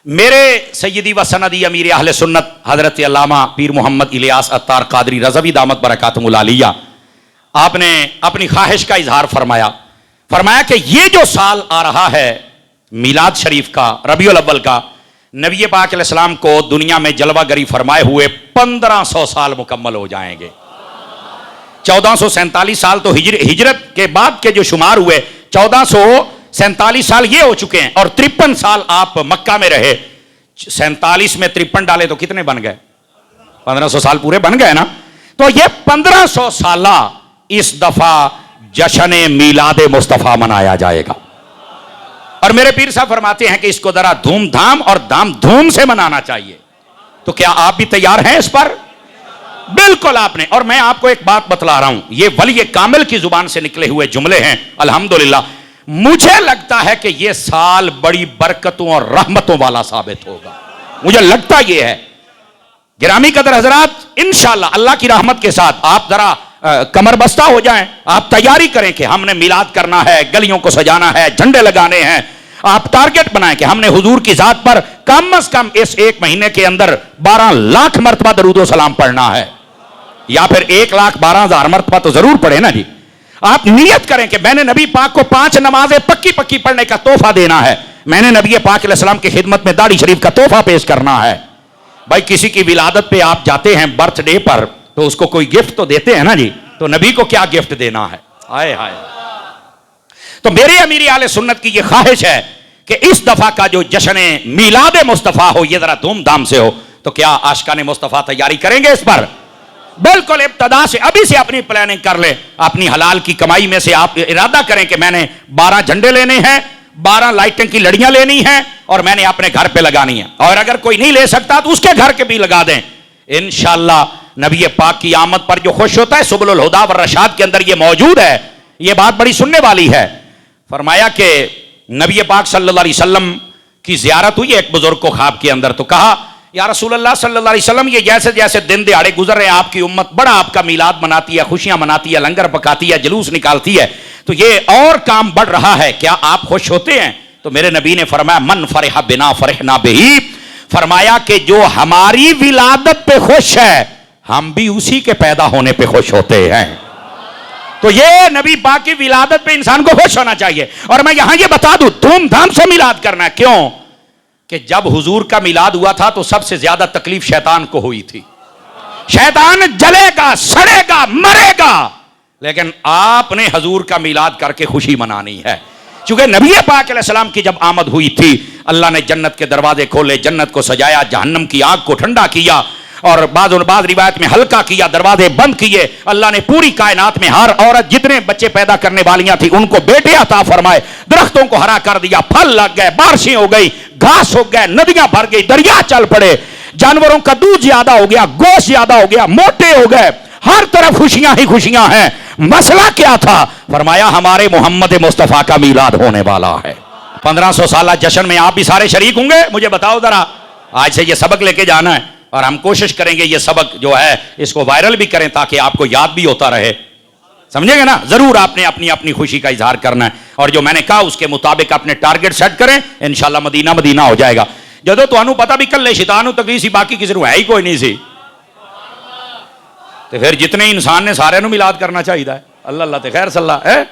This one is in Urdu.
میرے سیدی و سندی امیر اہل سنت حضرت علامہ پیر محمد الیاس عطار قادری رضوی دامت برکاتہم العالیہ، آپ نے اپنی خواہش کا اظہار فرمایا کہ یہ جو سال آ رہا ہے میلاد شریف کا، ربیع الاول کا، نبی پاک علیہ السلام کو دنیا میں جلوہ گری فرمائے ہوئے 1500 سال مکمل ہو جائیں گے۔ 1447 سال تو ہجرت کے بعد کے جو شمار ہوئے، 1447 سال یہ ہو چکے ہیں، اور 53 سال آپ مکہ میں رہے۔ 47 میں 53 ڈالے تو کتنے بن گئے؟ 1500 سال پورے بن گئے نا۔ تو یہ 1500 سالہ اس دفعہ جشن میلاد مصطفیٰ منایا جائے گا، اور میرے پیر صاحب فرماتے ہیں کہ اس کو ذرا دھوم دھام اور دام دھوم سے منانا چاہیے۔ تو کیا آپ بھی تیار ہیں اس پر؟ بالکل آپ نے۔ اور میں آپ کو ایک بات بتلا رہا ہوں، یہ ولی کامل کی زبان سے نکلے ہوئے جملے ہیں الحمدللہ۔ مجھے لگتا ہے کہ یہ سال بڑی برکتوں اور رحمتوں والا ثابت ہوگا، مجھے لگتا یہ ہے۔ گرامی قدر حضرات، انشاءاللہ اللہ کی رحمت کے ساتھ آپ ذرا کمر بستہ ہو جائیں، آپ تیاری کریں کہ ہم نے میلاد کرنا ہے، گلیوں کو سجانا ہے، جھنڈے لگانے ہیں۔ آپ ٹارگٹ بنائیں کہ ہم نے حضور کی ذات پر کم از کم اس ایک مہینے کے اندر 12 لاکھ مرتبہ درود و سلام پڑھنا ہے، یا پھر 1,12,000 مرتبہ تو ضرور پڑھے نا جی۔ آپ نیت کریں کہ میں نے نبی پاک کو 5 نمازیں پکی پڑھنے کا تحفہ دینا ہے، میں نے نبی پاک علیہ السلام کی خدمت میں داڑھی شریف کا تحفہ پیش کرنا ہے۔ بھائی کسی کی ولادت پہ آپ جاتے ہیں، برتھ ڈے پر، تو اس کو کوئی گفٹ تو دیتے ہیں نا جی، تو نبی کو کیا گفٹ دینا ہے؟ ہائے ہائے۔ تو میرے امیر اہل سنت کی یہ خواہش ہے کہ اس دفعہ کا جو جشن میلاد مصطفیٰ ہو یہ ذرا دھوم دھام سے ہو۔ تو کیا عاشقان مصطفیٰ تیاری کریں گے اس پر؟ بالکل، ابتدا سے ابھی سے اپنی پلاننگ کر لیں، اپنی حلال کی کمائی میں سے آپ ارادہ کریں کہ میں نے 12 جھنڈے لینے ہیں، 12 لائٹیں کی لڑیاں لینی ہیں، اور میں نے اپنے گھر پہ لگانی ہے، اور اگر کوئی نہیں لے سکتا تو اس کے گھر کے بھی لگا دیں۔ انشاءاللہ نبی پاک کی آمد پر جو خوش ہوتا ہے، سبل الہدیٰ والرشاد کے اندر یہ موجود ہے۔ یہ بات بڑی سننے والی ہے۔ فرمایا کہ نبی پاک صلی اللہ علیہ وسلم کی زیارت ہوئی ایک بزرگ کو خواب کے اندر، تو کہا یا رسول اللہ صلی اللہ علیہ وسلم، یہ جیسے جیسے دن دہاڑے گزر رہے ہیں آپ کی امت بڑا آپ کا میلاد مناتی ہے، خوشیاں مناتی ہے، لنگر پکاتی ہے، جلوس نکالتی ہے، تو یہ اور کام بڑھ رہا ہے، کیا آپ خوش ہوتے ہیں؟ تو میرے نبی نے فرمایا من فرح بنا فرحنا بہی، فرمایا کہ جو ہماری ولادت پہ خوش ہے ہم بھی اسی کے پیدا ہونے پہ خوش ہوتے ہیں۔ تو یہ نبی پاک کی ولادت پہ انسان کو خوش ہونا چاہیے۔ اور میں یہاں یہ بتا دوں، دھوم دھام سے میلاد کرنا ہے۔ کیوں؟ کہ جب حضور کا میلاد ہوا تھا تو سب سے زیادہ تکلیف شیطان کو ہوئی تھی۔ شیطان جلے گا، سڑے گا، مرے گا، لیکن آپ نے حضور کا میلاد کر کے خوشی منانی ہے۔ چونکہ نبی پاک علیہ السلام کی جب آمد ہوئی تھی، اللہ نے جنت کے دروازے کھولے، جنت کو سجایا، جہنم کی آگ کو ٹھنڈا کیا، اور بعض روایت میں ہلکا کیا، دروازے بند کیے۔ اللہ نے پوری کائنات میں ہر عورت جتنے بچے پیدا کرنے والیاں تھیں ان کو بیٹے عطا فرمائے، درختوں کو ہرا کر دیا، پھل لگ گئے، بارشیں ہو گئی، گھاس ہو گئے، ندیاں بھر گئی، دریا چل پڑے، جانوروں کا دودھ زیادہ ہو گیا، گوشت زیادہ ہو گیا، موٹے ہو گئے، ہر طرف خوشیاں ہی خوشیاں ہیں۔ مسئلہ کیا تھا؟ فرمایا ہمارے محمد مصطفیٰ کا میلاد ہونے والا ہے۔ 1500 سالہ جشن میں آپ بھی سارے شریک ہوں گے؟ مجھے بتاؤ ذرا۔ آج سے یہ سبق لے کے جانا ہے، اور ہم کوشش کریں گے یہ سبق جو ہے اس کو وائرل بھی کریں تاکہ آپ کو یاد بھی ہوتا رہے۔ سمجھیں گے نا؟ ضرور آپ نے اپنی خوشی کا اظہار کرنا ہے، اور جو میں نے کہا اس کے مطابق اپنے ٹارگٹ سیٹ کریں، انشاءاللہ مدینہ مدینہ ہو جائے گا۔ جدو تو پتہ بھی کلے شیطان تکلیف سی، باقی کسی کو ہے ہی کوئی نہیں سی، تو پھر جتنے انسان نے سارے نو میلاد کرنا چاہیے۔ اللہ اللہ تے خیر صلی اللہ ہے۔